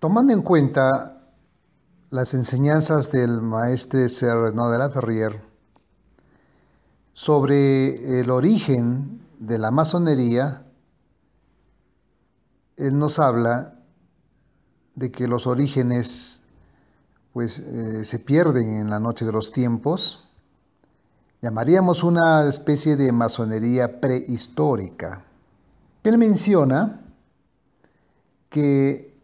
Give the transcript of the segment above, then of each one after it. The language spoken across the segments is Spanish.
Tomando en cuenta las enseñanzas del maestre Sir Renaud de la Ferrière sobre el origen de la masonería, él nos habla de que los orígenes se pierden en la noche de los tiempos. Llamaríamos una especie de masonería prehistórica. Él menciona que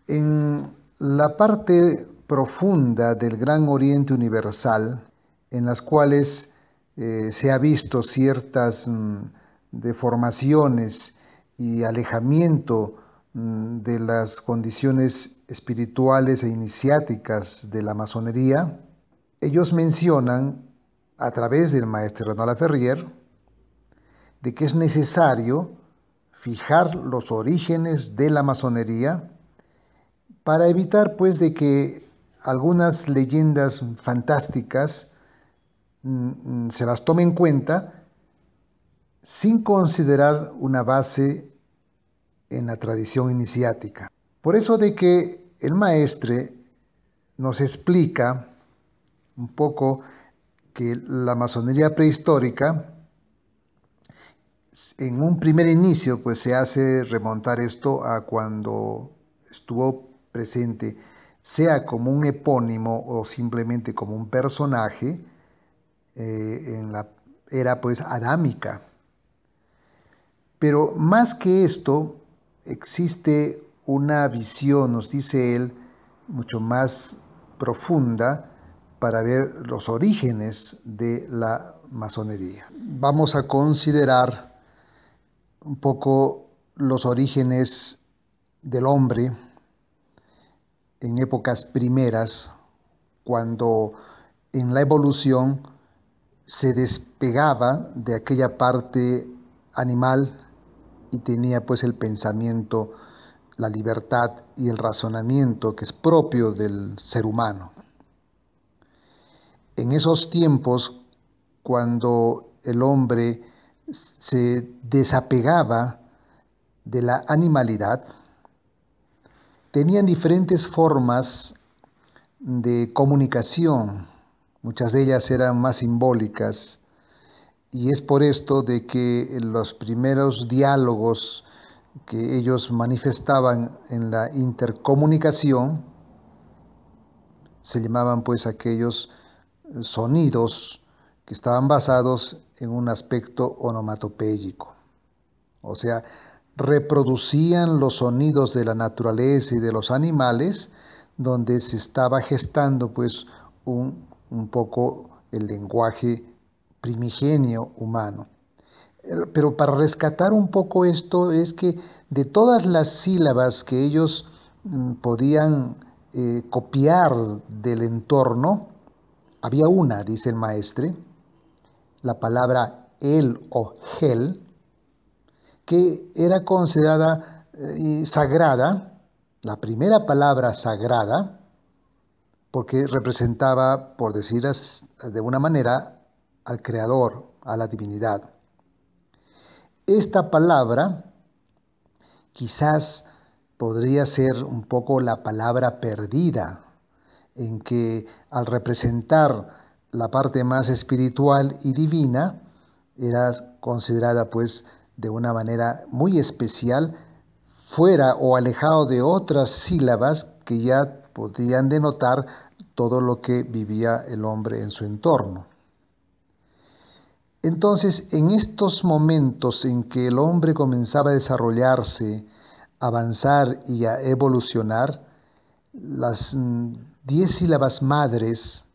en la parte profunda del Gran Oriente Universal, en las cuales se ha visto ciertas deformaciones y alejamiento de las condiciones espirituales e iniciáticas de la masonería, ellos mencionan, a través del maestro Renaud de la Ferrière, de que es necesario fijar los orígenes de la masonería para evitar de que algunas leyendas fantásticas se las tome en cuenta sin considerar una base en la tradición iniciática. Por eso de que el maestre nos explica un poco que la masonería prehistórica, en un primer inicio, se hace remontar esto a cuando estuvo presente, sea como un epónimo o simplemente como un personaje en la era adámica. Pero más que esto, existe una visión, nos dice él, mucho más profunda para ver los orígenes de la masonería. Vamos a considerar un poco los orígenes del hombre en épocas primeras, cuando en la evolución se despegaba de aquella parte animal y tenía el pensamiento, la libertad y el razonamiento que es propio del ser humano. En esos tiempos, cuando el hombre se desapegaba de la animalidad, tenían diferentes formas de comunicación, muchas de ellas eran más simbólicas, y es por esto de que los primeros diálogos que ellos manifestaban en la intercomunicación se llamaban aquellos sonidos que estaban basados en un aspecto onomatopéyico, o sea, reproducían los sonidos de la naturaleza y de los animales, donde se estaba gestando un poco el lenguaje primigenio humano. Pero para rescatar un poco esto es que de todas las sílabas que ellos podían copiar del entorno, había una, dice el maestre, la palabra el o gel, que era considerada sagrada, la primera palabra sagrada, porque representaba, por decir de una manera, al Creador, a la divinidad. Esta palabra quizás podría ser un poco la palabra perdida, en que al representar la parte más espiritual y divina, era considerada de una manera muy especial, fuera o alejado de otras sílabas que ya podían denotar todo lo que vivía el hombre en su entorno. Entonces, en estos momentos en que el hombre comenzaba a desarrollarse, a avanzar y a evolucionar, las 10 sílabas madres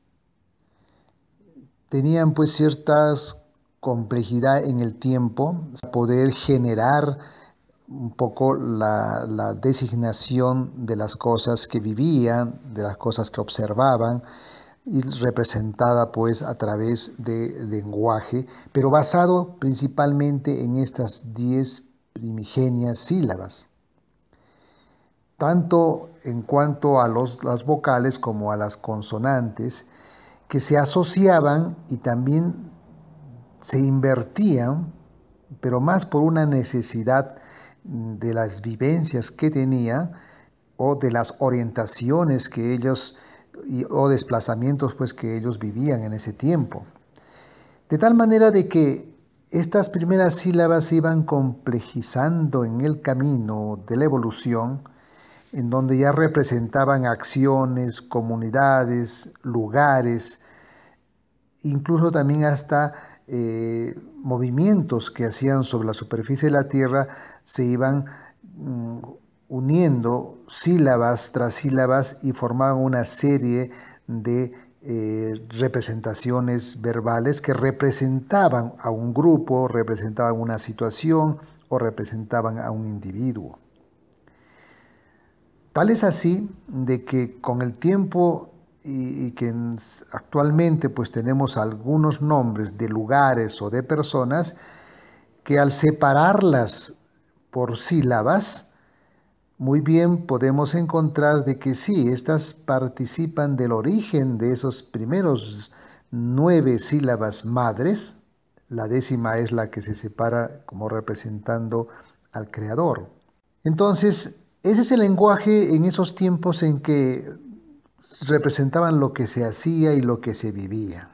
tenían ciertas complejidad en el tiempo, para poder generar un poco la designación de las cosas que vivían, de las cosas que observaban, y representada a través de lenguaje, pero basado principalmente en estas 10 primigenias sílabas, tanto en cuanto a las vocales como a las consonantes, que se asociaban y también se invertían, pero más por una necesidad de las vivencias que tenía, o de las orientaciones que ellos o desplazamientos pues que ellos vivían en ese tiempo. De tal manera de que estas primeras sílabas se iban complejizando en el camino de la evolución, en donde ya representaban acciones, comunidades, lugares, incluso también hasta movimientos que hacían sobre la superficie de la Tierra, se iban uniendo sílabas tras sílabas y formaban una serie de representaciones verbales que representaban a un grupo, representaban una situación o representaban a un individuo. Tal es así de que con el tiempo y que actualmente pues tenemos algunos nombres de lugares o de personas que al separarlas por sílabas, muy bien podemos encontrar de que sí, estas participan del origen de esos primeros 9 sílabas madres. La 10ª es la que se separa como representando al Creador. Entonces, ese es el lenguaje en esos tiempos en que representaban lo que se hacía y lo que se vivía.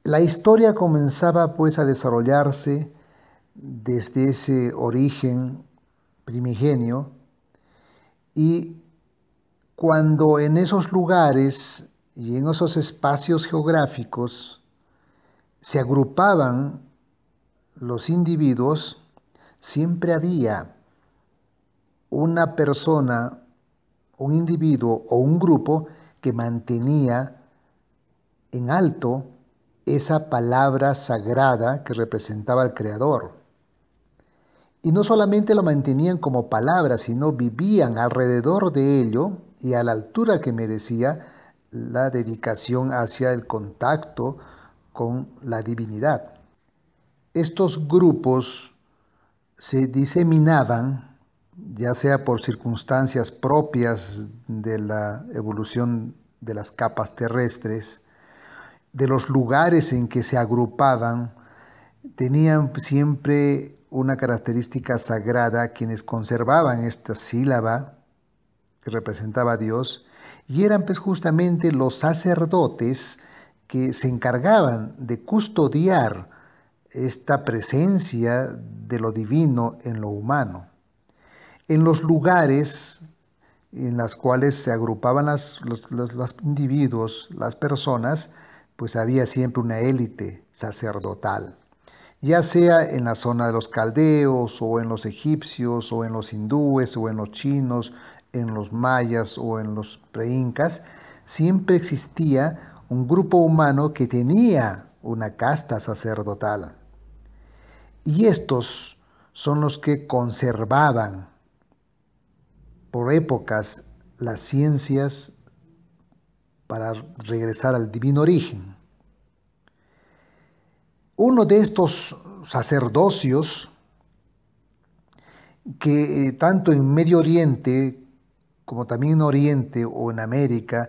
La historia comenzaba pues a desarrollarse desde ese origen primigenio, y cuando en esos lugares y en esos espacios geográficos se agrupaban los individuos, siempre había una persona, un individuo o un grupo que mantenía en alto esa palabra sagrada que representaba al Creador. Y no solamente lo mantenían como palabra, sino vivían alrededor de ello y a la altura que merecía la dedicación hacia el contacto con la divinidad. Estos grupos se diseminaban, ya sea por circunstancias propias de la evolución de las capas terrestres, de los lugares en que se agrupaban, tenían siempre una característica sagrada quienes conservaban esta sílaba que representaba a Dios, y eran pues justamente los sacerdotes que se encargaban de custodiar esta presencia de lo divino en lo humano. En los lugares en los cuales se agrupaban los individuos, las personas, pues había siempre una élite sacerdotal, ya sea en la zona de los caldeos, o en los egipcios, o en los hindúes, o en los chinos, en los mayas, o en los preincas. Siempre existía un grupo humano que tenía una casta sacerdotal. Y estos son los que conservaban por épocas las ciencias para regresar al divino origen. Uno de estos sacerdocios que tanto en Medio Oriente como también en Oriente o en América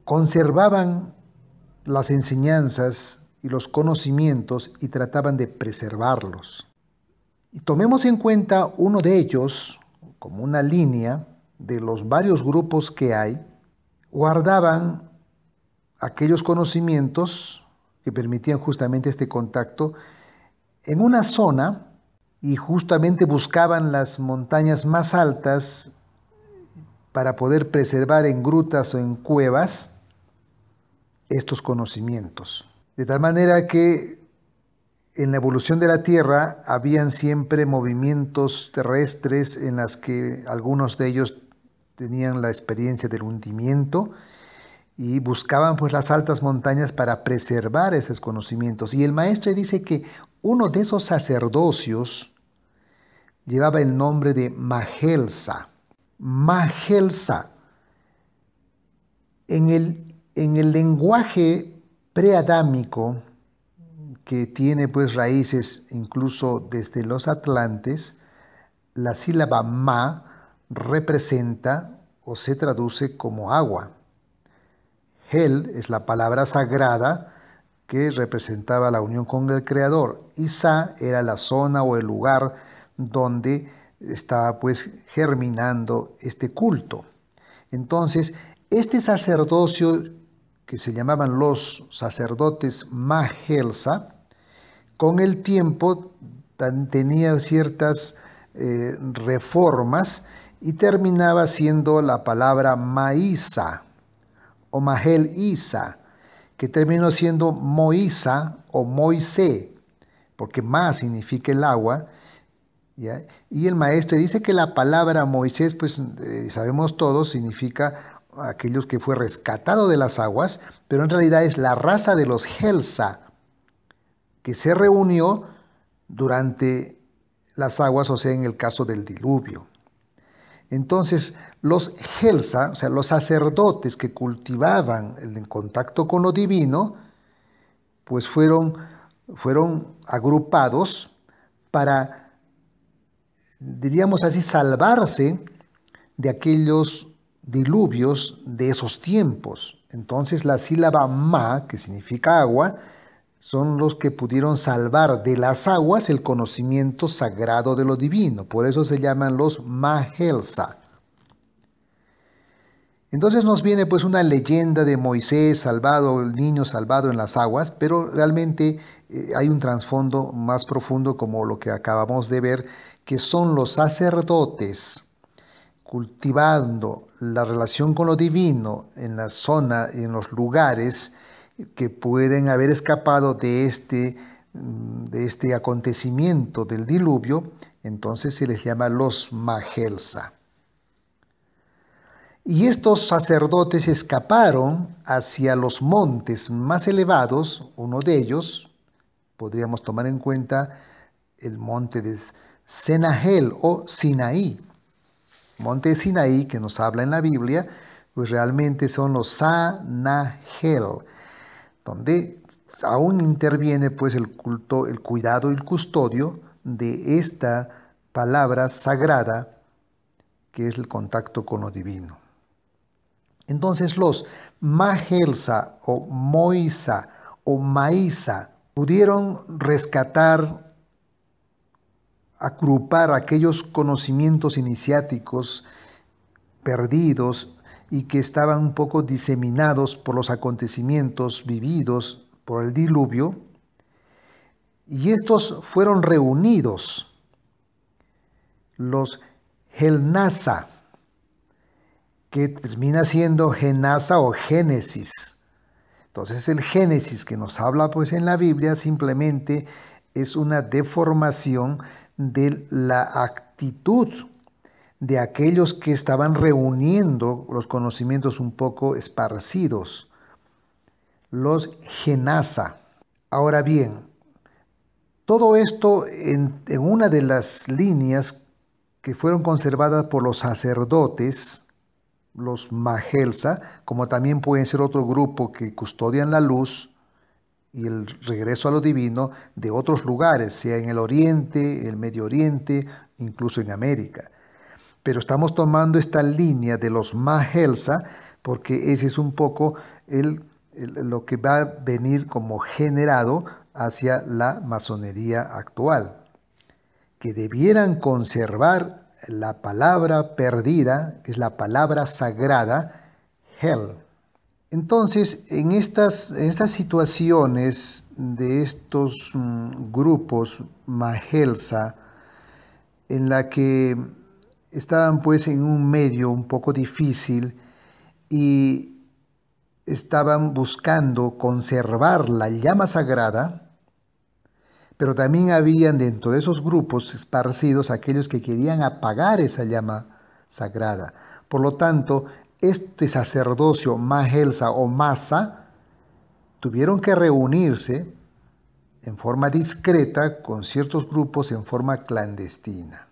conservaban las enseñanzas y los conocimientos y trataban de preservarlos. Y tomemos en cuenta uno de ellos como una línea de los varios grupos que hay. Guardaban aquellos conocimientos que permitían justamente este contacto en una zona, y justamente buscaban las montañas más altas para poder preservar en grutas o en cuevas estos conocimientos. De tal manera que en la evolución de la Tierra habían siempre movimientos terrestres en las que algunos de ellos tenían la experiencia del hundimiento y buscaban pues las altas montañas para preservar estos conocimientos. Y el maestre dice que uno de esos sacerdocios llevaba el nombre de Mahelsa. Mahelsa. En el lenguaje preadámico, que tiene pues raíces incluso desde los atlantes, la sílaba ma representa o se traduce como agua. Hel es la palabra sagrada que representaba la unión con el Creador, y Sa era la zona o el lugar donde estaba pues germinando este culto. Entonces, este sacerdocio que se llamaban los sacerdotes Mahelsa, con el tiempo tenía ciertas reformas y terminaba siendo la palabra Maísa o Mahel Isa, que terminó siendo Moisa o Moisé, porque Ma significa el agua, ¿ya? Y el maestro dice que la palabra Moisés, pues sabemos todos, significa aquellos que fue rescatado de las aguas, pero en realidad es la raza de los Helsa, que se reunió durante las aguas, o sea, en el caso del diluvio. Entonces, los Helsa, o sea, los sacerdotes que cultivaban el contacto con lo divino, pues fueron agrupados para, diríamos así, salvarse de aquellos diluvios de esos tiempos. Entonces, la sílaba ma, que significa agua, son los que pudieron salvar de las aguas el conocimiento sagrado de lo divino. Por eso se llaman los Mahelsa. Entonces nos viene pues una leyenda de Moisés salvado, el niño salvado en las aguas, pero realmente hay un trasfondo más profundo como lo que acabamos de ver, que son los sacerdotes cultivando la relación con lo divino en la zona, en los lugares que pueden haber escapado de este acontecimiento del diluvio. Entonces se les llama los Mahelsa. Y estos sacerdotes escaparon hacia los montes más elevados. Uno de ellos, podríamos tomar en cuenta el monte de Senahel o Sinaí. Monte de Sinaí, que nos habla en la Biblia, pues realmente son los Sanahel, donde aún interviene pues el culto, el cuidado y el custodio de esta palabra sagrada que es el contacto con lo divino. Entonces los Mahelsa o Moisa o Maísa pudieron rescatar, agrupar aquellos conocimientos iniciáticos perdidos y que estaban un poco diseminados por los acontecimientos vividos por el diluvio, y estos fueron reunidos, los Helnasa, que termina siendo Genasa o Génesis. Entonces el Génesis que nos habla pues en la Biblia simplemente es una deformación de la actitud de aquellos que estaban reuniendo los conocimientos un poco esparcidos, los Genasa. Ahora bien, todo esto en una de las líneas que fueron conservadas por los sacerdotes, los Mahelsa, como también pueden ser otro grupo que custodian la luz y el regreso a lo divino de otros lugares, sea en el Oriente, el Medio Oriente, incluso en América. Pero estamos tomando esta línea de los Mahelsa porque ese es un poco lo que va a venir como generado hacia la masonería actual, que debieran conservar la palabra perdida, que es la palabra sagrada, Hel. Entonces, en estas situaciones de estos grupos Mahelsa, en la que estaban pues en un medio un poco difícil y estaban buscando conservar la llama sagrada, pero también habían dentro de esos grupos esparcidos aquellos que querían apagar esa llama sagrada. Por lo tanto, este sacerdocio Mahelsa o Masa tuvieron que reunirse en forma discreta con ciertos grupos en forma clandestina.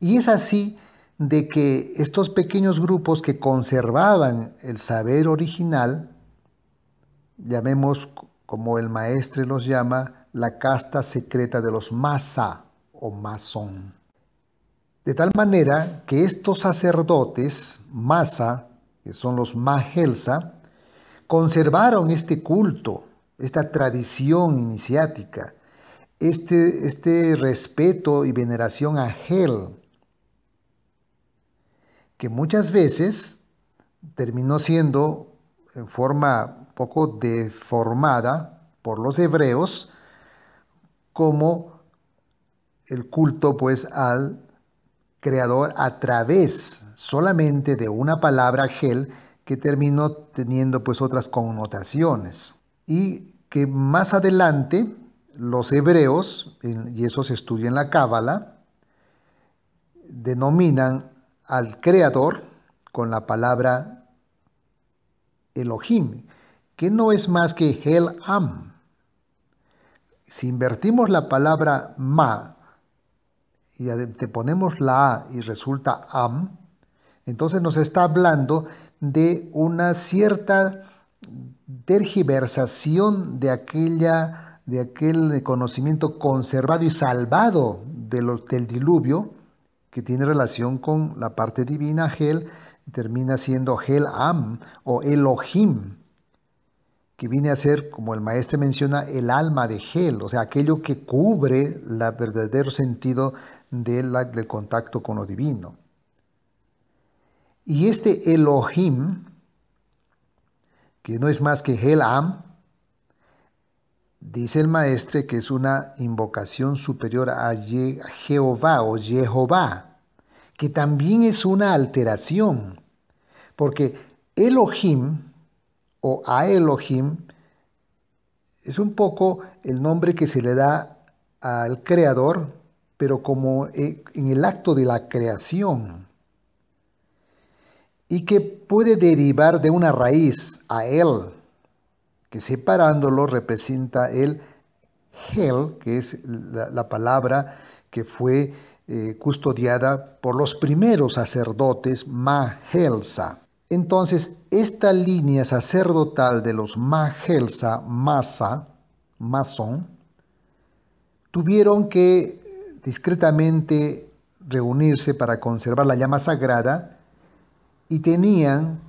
Y es así de que estos pequeños grupos que conservaban el saber original, llamemos como el maestre los llama, la casta secreta de los Masa o masón. De tal manera que estos sacerdotes Masa, que son los Mahelsa, conservaron este culto, esta tradición iniciática, este respeto y veneración a Hel, que muchas veces terminó siendo en forma poco deformada por los hebreos como el culto pues al creador a través solamente de una palabra Hel que terminó teniendo pues otras connotaciones y que más adelante los hebreos, y eso se estudia en la Cábala, denominan al creador con la palabra Elohim, que no es más que Hel Am. Si invertimos la palabra ma y te ponemos la a y resulta am, entonces nos está hablando de una cierta tergiversación de aquel conocimiento conservado y salvado del diluvio, que tiene relación con la parte divina Hel, termina siendo Hel Am o Elohim, que viene a ser, como el maestro menciona, el alma de Hel, o sea, aquello que cubre el verdadero sentido del contacto con lo divino. Y este Elohim, que no es más que Hel Am, dice el maestre que es una invocación superior a Jehová o Jehová, que también es una alteración, porque Elohim o a Elohim es un poco el nombre que se le da al creador, pero como en el acto de la creación, y que puede derivar de una raíz a él, que separándolo representa el Hel, que es la palabra que fue custodiada por los primeros sacerdotes Mahelsa. Entonces, esta línea sacerdotal de los Mahelsa, Masón, tuvieron que discretamente reunirse para conservar la llama sagrada y tenían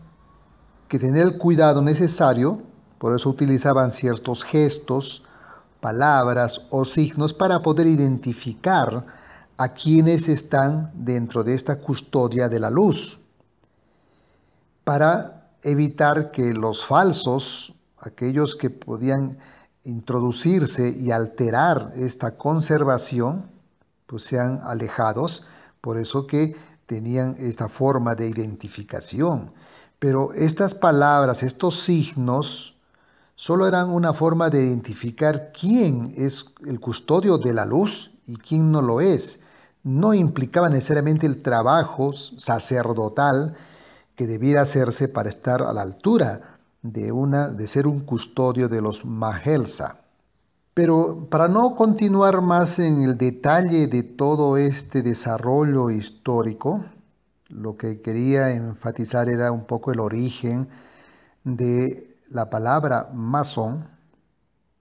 que tener el cuidado necesario, por eso utilizaban ciertos gestos, palabras o signos para poder identificar a quienes están dentro de esta custodia de la luz, para evitar que los falsos, aquellos que podían introducirse y alterar esta conservación, pues sean alejados. Por eso que tenían esta forma de identificación. Pero estas palabras, estos signos, solo eran una forma de identificar quién es el custodio de la luz y quién no lo es. No implicaba necesariamente el trabajo sacerdotal que debiera hacerse para estar a la altura de ser un custodio de los Mahelsa. Pero para no continuar más en el detalle de todo este desarrollo histórico, lo que quería enfatizar era un poco el origen de la palabra masón,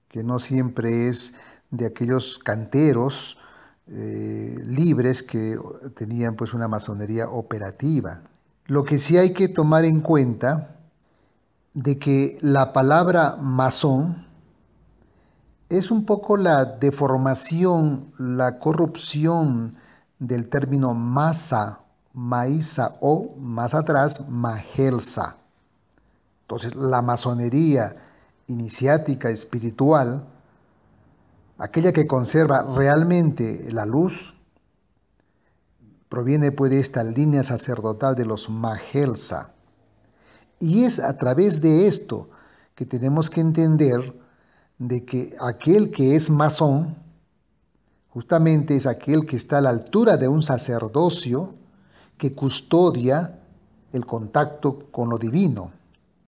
que no siempre es de aquellos canteros libres que tenían pues una masonería operativa. Lo que sí hay que tomar en cuenta de que la palabra masón es un poco la deformación, la corrupción del término masa, maíza o más atrás mahelsa. Entonces la masonería iniciática espiritual, aquella que conserva realmente la luz, proviene pues de esta línea sacerdotal de los Mahelsa. Y es a través de esto que tenemos que entender de que aquel que es masón, justamente es aquel que está a la altura de un sacerdocio que custodia el contacto con lo divino.